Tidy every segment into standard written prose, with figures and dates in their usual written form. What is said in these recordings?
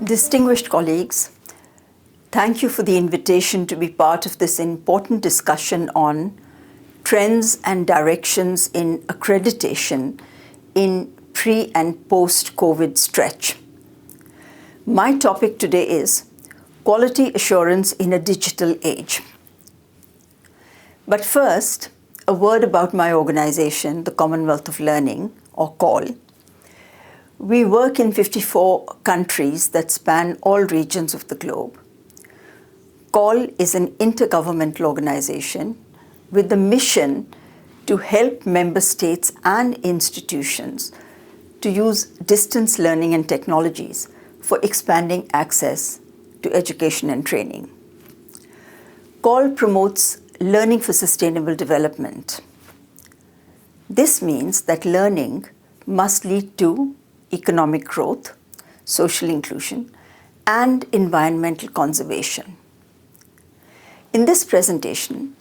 Distinguished colleagues, thank you for the invitation to be part of this important discussion on trends and directions in accreditation in pre- and post-COVID stretch. My topic today is quality assurance in a digital age. But first, a word about my organization, the Commonwealth of Learning, or COL. We work in 54 countries that span all regions of the globe. COL is an intergovernmental organization with the mission to help member states and institutions to use distance learning and technologies for expanding access to education and training. COL promotes learning for sustainable development. This means that learning must lead to economic growth, social inclusion, and environmental conservation. In this presentation,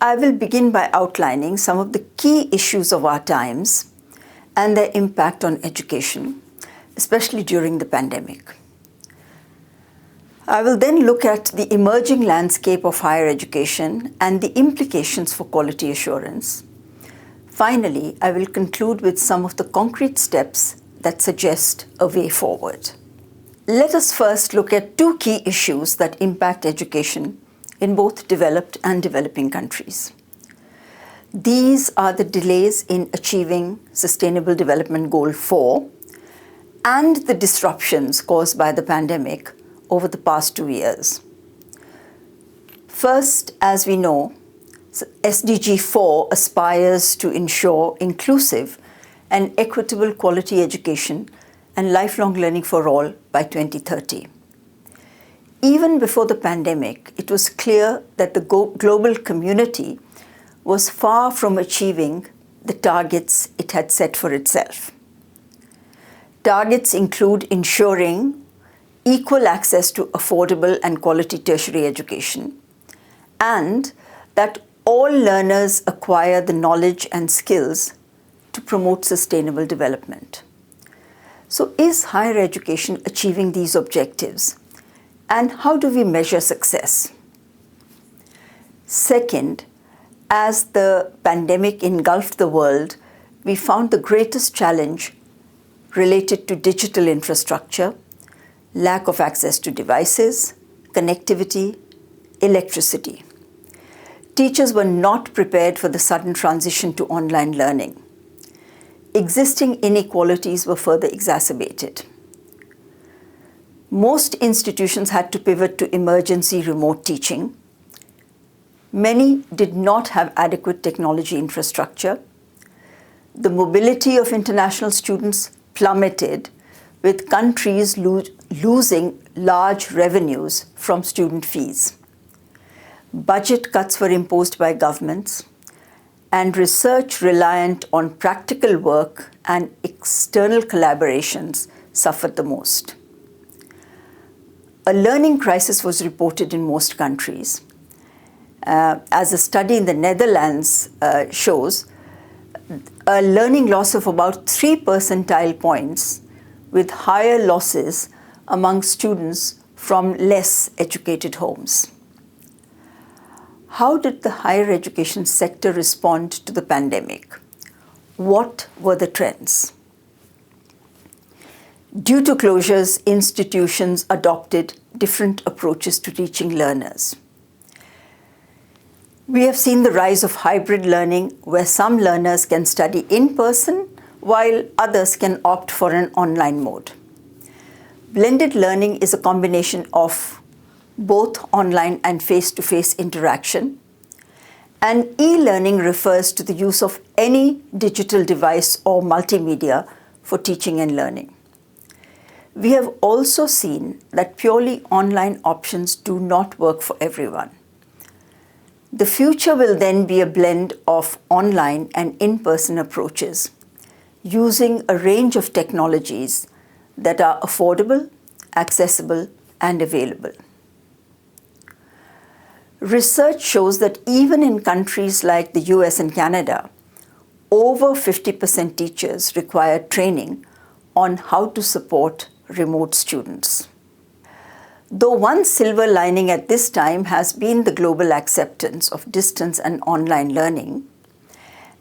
I will begin by outlining some of the key issues of our times and their impact on education, especially during the pandemic. I will then look at the emerging landscape of higher education and the implications for quality assurance. Finally, I will conclude with some of the concrete steps that suggest a way forward. Let us first look at two key issues that impact education in both developed and developing countries. These are the delays in achieving Sustainable Development Goal 4 and the disruptions caused by the pandemic over the past 2 years. First, as we know, SDG 4 aspires to ensure inclusive and equitable quality education and lifelong learning for all by 2030. Even before the pandemic, it was clear that the global community was far from achieving the targets it had set for itself. Targets include ensuring equal access to affordable and quality tertiary education, and that all learners acquire the knowledge and skills to promote sustainable development. So is higher education achieving these objectives? And how do we measure success? Second, as the pandemic engulfed the world, we found the greatest challenge related to digital infrastructure, lack of access to devices, connectivity, electricity. Teachers were not prepared for the sudden transition to online learning. Existing inequalities were further exacerbated. Most institutions had to pivot to emergency remote teaching. Many did not have adequate technology infrastructure. The mobility of international students plummeted, with countries losing large revenues from student fees. Budget cuts were imposed by governments, and research reliant on practical work and external collaborations suffered the most. A learning crisis was reported in most countries. As a study in the Netherlands shows, a learning loss of about 3 percentile points, with higher losses among students from less educated homes. How did the higher education sector respond to the pandemic? What were the trends? Due to closures, institutions adopted different approaches to teaching learners. We have seen the rise of hybrid learning, where some learners can study in person while others can opt for an online mode. Blended learning is a combination of both online and face-to-face interaction. And e-learning refers to the use of any digital device or multimedia for teaching and learning. We have also seen that purely online options do not work for everyone. The future will then be a blend of online and in-person approaches, using a range of technologies that are affordable, accessible, and available. Research shows that even in countries like the US and Canada, over 50% teachers require training on how to support remote students. Though one silver lining at this time has been the global acceptance of distance and online learning,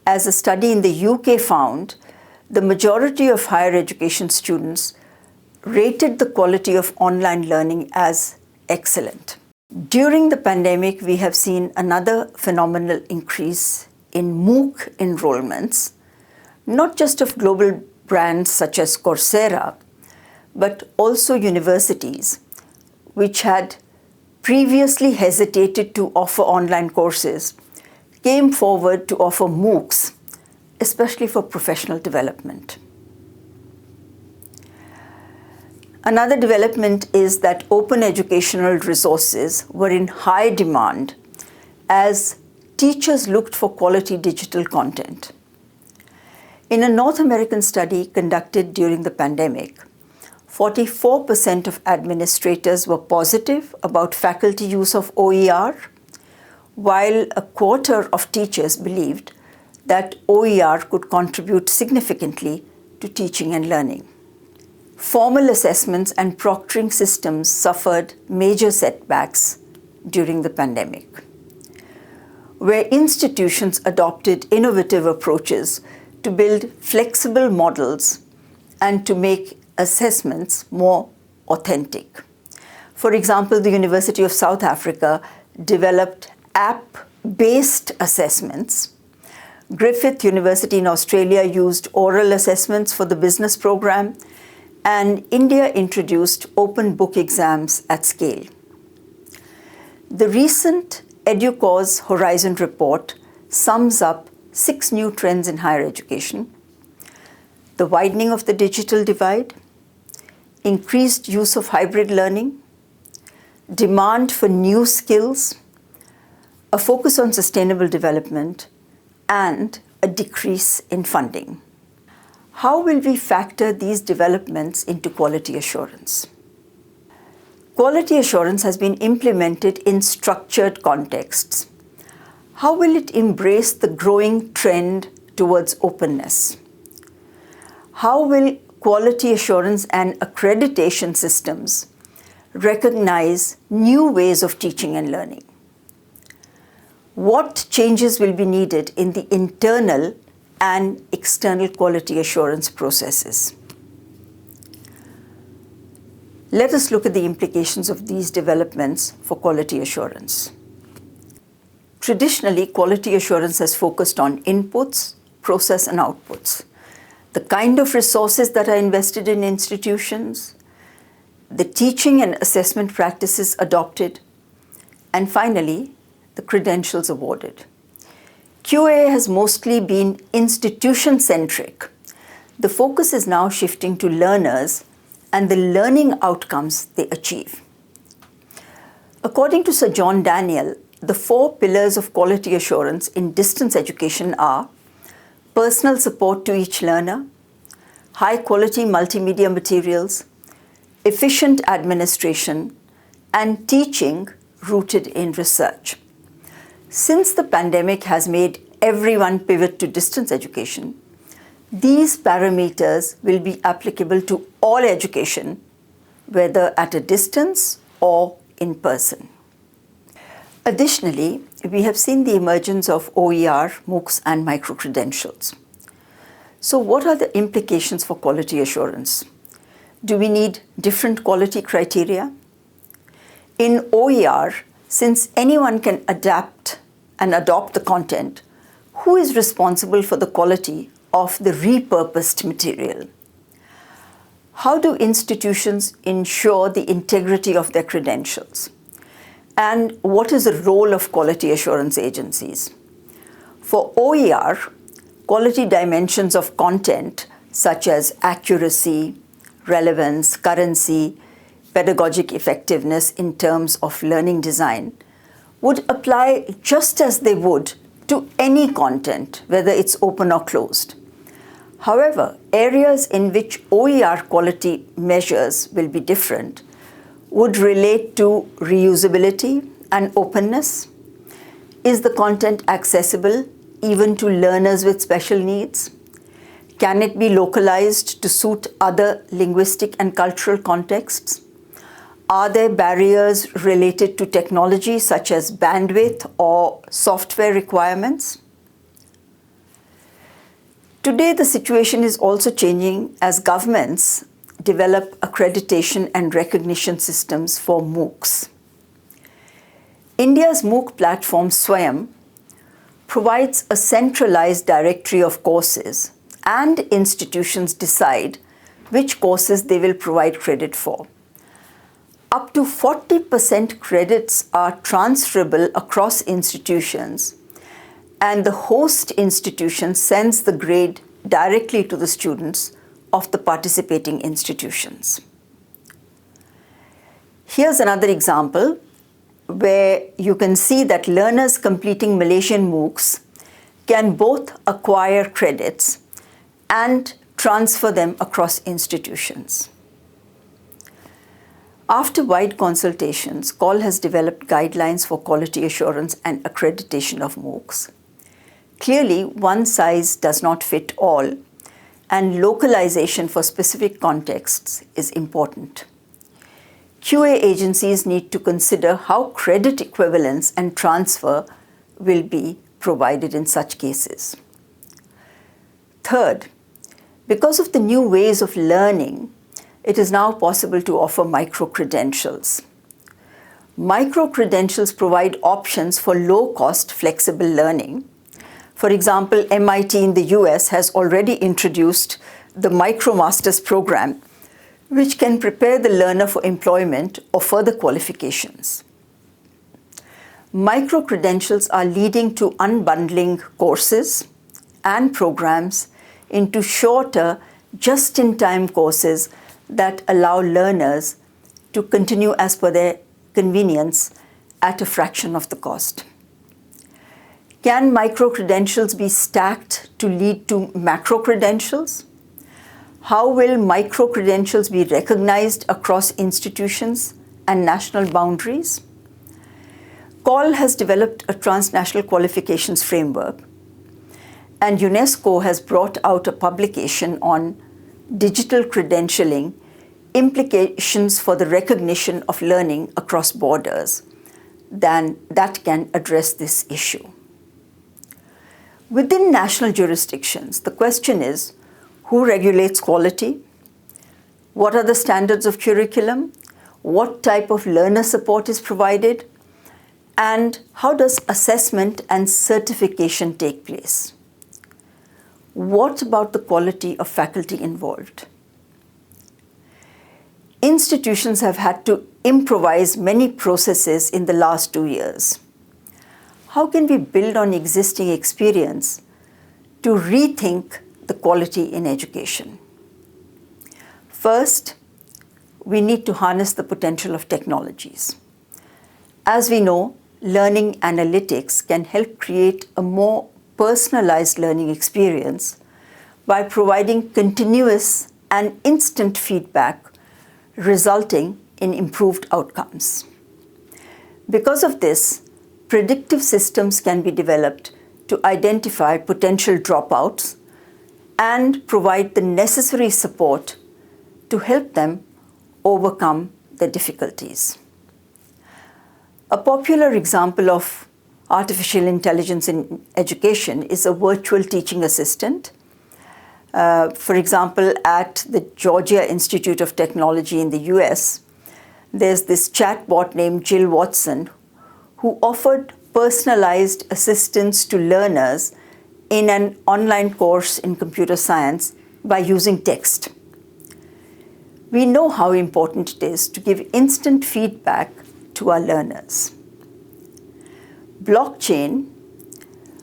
as a study in the UK found, the majority of higher education students rated the quality of online learning as excellent. During the pandemic, we have seen another phenomenal increase in MOOC enrollments, not just of global brands such as Coursera, but also universities, which had previously hesitated to offer online courses, came forward to offer MOOCs, especially for professional development. Another development is that open educational resources were in high demand as teachers looked for quality digital content. In a North American study conducted during the pandemic, 44% of administrators were positive about faculty use of OER, while a quarter of teachers believed that OER could contribute significantly to teaching and learning. Formal assessments and proctoring systems suffered major setbacks during the pandemic, where institutions adopted innovative approaches to build flexible models and to make assessments more authentic. For example, the University of South Africa developed app-based assessments. Griffith University in Australia used oral assessments for the business program, and India introduced open book exams at scale. The recent EDUCAUSE Horizon report sums up 6 new trends in higher education: the widening of the digital divide, increased use of hybrid learning, demand for new skills, a focus on sustainable development, and a decrease in funding. How will we factor these developments into quality assurance? Quality assurance has been implemented in structured contexts. How will it embrace the growing trend towards openness? How will quality assurance and accreditation systems recognize new ways of teaching and learning? What changes will be needed in the internal and external quality assurance processes? Let us look at the implications of these developments for quality assurance. Traditionally, quality assurance has focused on inputs, process, and outputs, the kind of resources that are invested in institutions, the teaching and assessment practices adopted, and finally, the credentials awarded. QA has mostly been institution-centric. The focus is now shifting to learners and the learning outcomes they achieve. According to Sir John Daniel, the 4 pillars of quality assurance in distance education are personal support to each learner, high-quality multimedia materials, efficient administration, and teaching rooted in research. Since the pandemic has made everyone pivot to distance education, these parameters will be applicable to all education, whether at a distance or in person. Additionally, we have seen the emergence of OER, MOOCs, and micro-credentials. So what are the implications for quality assurance? Do we need different quality criteria? In OER, since anyone can adapt and adopt the content, who is responsible for the quality of the repurposed material? How do institutions ensure the integrity of their credentials? And what is the role of quality assurance agencies? For OER, quality dimensions of content such as accuracy, relevance, currency, pedagogic effectiveness in terms of learning design would apply just as they would to any content, whether it's open or closed. However, areas in which OER quality measures will be different would relate to reusability and openness. Is the content accessible even to learners with special needs? Can it be localized to suit other linguistic and cultural contexts? Are there barriers related to technology such as bandwidth or software requirements? Today, the situation is also changing as governments develop accreditation and recognition systems for MOOCs. India's MOOC platform Swayam provides a centralized directory of courses, and institutions decide which courses they will provide credit for. Up to 40% credits are transferable across institutions, and the host institution sends the grade directly to the students of the participating institutions. Here's another example where you can see that learners completing Malaysian MOOCs can both acquire credits and transfer them across institutions. After wide consultations, COL has developed guidelines for quality assurance and accreditation of MOOCs. Clearly, one size does not fit all, and localization for specific contexts is important. QA agencies need to consider how credit equivalence and transfer will be provided in such cases. Third, because of the new ways of learning, it is now possible to offer micro-credentials. Micro-credentials provide options for low-cost, flexible learning. For example, MIT in the US has already introduced the MicroMasters program, which can prepare the learner for employment or further qualifications. Micro-credentials are leading to unbundling courses and programs into shorter, just-in-time courses that allow learners to continue as per their convenience at a fraction of the cost. Can micro-credentials be stacked to lead to macro-credentials? How will micro-credentials be recognized across institutions and national boundaries? COL has developed a transnational qualifications framework, and UNESCO has brought out a publication on digital credentialing, implications for the recognition of learning across borders, that can address this issue. Within national jurisdictions, the question is, who regulates quality? What are the standards of curriculum? What type of learner support is provided? And how does assessment and certification take place? What about the quality of faculty involved? Institutions have had to improvise many processes in the last 2 years. How can we build on existing experience to rethink the quality in education? First, we need to harness the potential of technologies. As we know, learning analytics can help create a more personalized learning experience by providing continuous and instant feedback, resulting in improved outcomes. Because of this, predictive systems can be developed to identify potential dropouts and provide the necessary support to help them overcome the difficulties. A popular example of artificial intelligence in education is a virtual teaching assistant. For example, at the Georgia Institute of Technology in the US, there's this chatbot named Jill Watson who offered personalized assistance to learners in an online course in computer science by using text. We know how important it is to give instant feedback to our learners. Blockchain,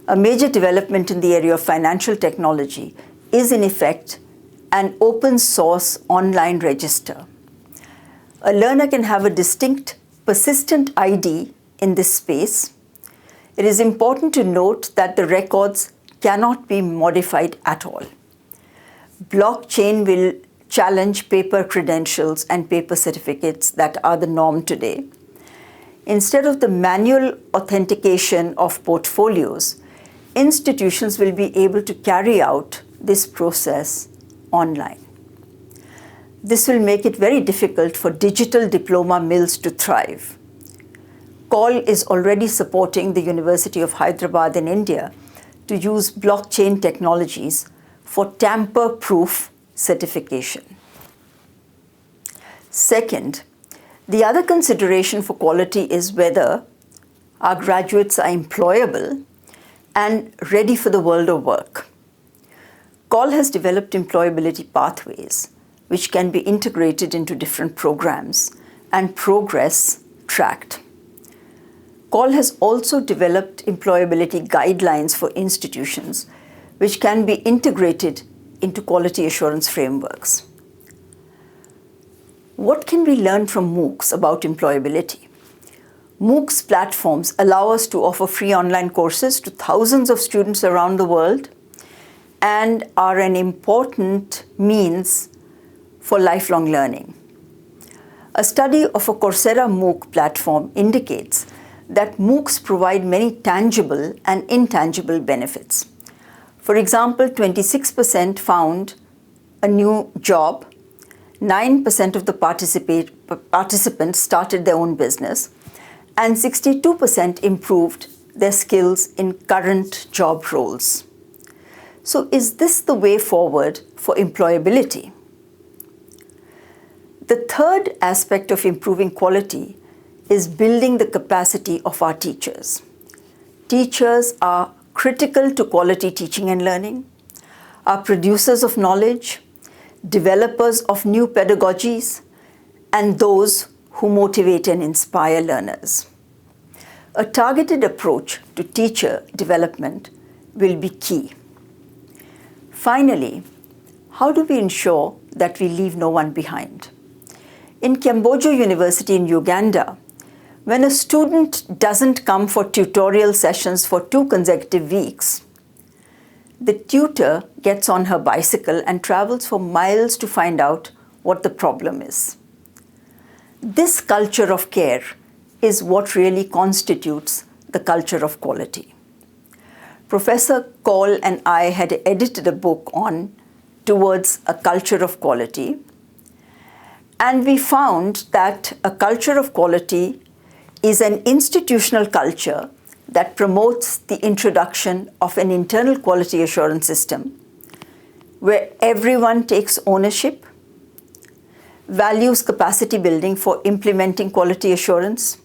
a major development in the area of financial technology, is in effect an open source online register. A learner can have a distinct, persistent ID in this space. It is important to note that the records cannot be modified at all. Blockchain will challenge paper credentials and paper certificates that are the norm today. Instead of the manual authentication of portfolios, institutions will be able to carry out this process online. This will make it very difficult for digital diploma mills to thrive. CALL is already supporting the University of Hyderabad in India to use blockchain technologies for tamper-proof certification. Second, the other consideration for quality is whether our graduates are employable and ready for the world of work. CALL has developed employability pathways which can be integrated into different programs and progress tracked. CALL has also developed employability guidelines for institutions which can be integrated into quality assurance frameworks. What can we learn from MOOCs about employability? MOOCs platforms allow us to offer free online courses to thousands of students around the world and are an important means for lifelong learning. A study of a Coursera MOOC platform indicates that MOOCs provide many tangible and intangible benefits. For example, 26% found a new job, 9% of the participants started their own business, and 62% improved their skills in current job roles. So is this the way forward for employability? The third aspect of improving quality is building the capacity of our teachers. Teachers are critical to quality teaching and learning, are producers of knowledge, developers of new pedagogies, and those who motivate and inspire learners. A targeted approach to teacher development will be key. Finally, how do we ensure that we leave no one behind? In Kemboja University in Uganda, when a student doesn't come for tutorial sessions for 2 consecutive weeks, the tutor gets on her bicycle and travels for miles to find out what the problem is. This culture of care is what really constitutes the culture of quality. Professor Kaul and I had edited a book on Towards a Culture of Quality, and we found that a culture of quality is an institutional culture that promotes the introduction of an internal quality assurance system where everyone takes ownership, values capacity building for implementing quality assurance,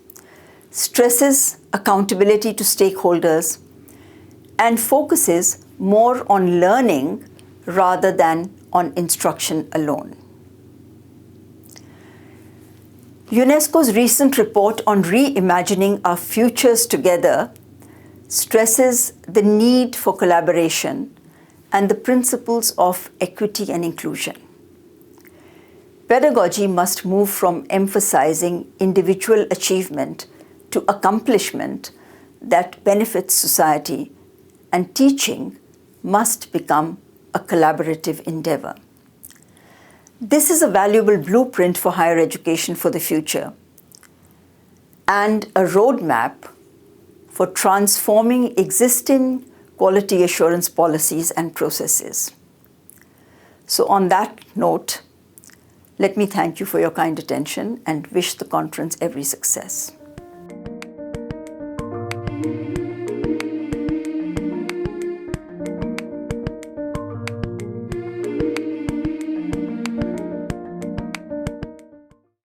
stresses accountability to stakeholders, and focuses more on learning rather than on instruction alone. UNESCO's recent report on reimagining our futures together stresses the need for collaboration and the principles of equity and inclusion. Pedagogy must move from emphasizing individual achievement to accomplishment that benefits society, and teaching must become a collaborative endeavor. This is a valuable blueprint for higher education for the future and a roadmap for transforming existing quality assurance policies and processes. So on that note, let me thank you for your kind attention and wish the conference every success.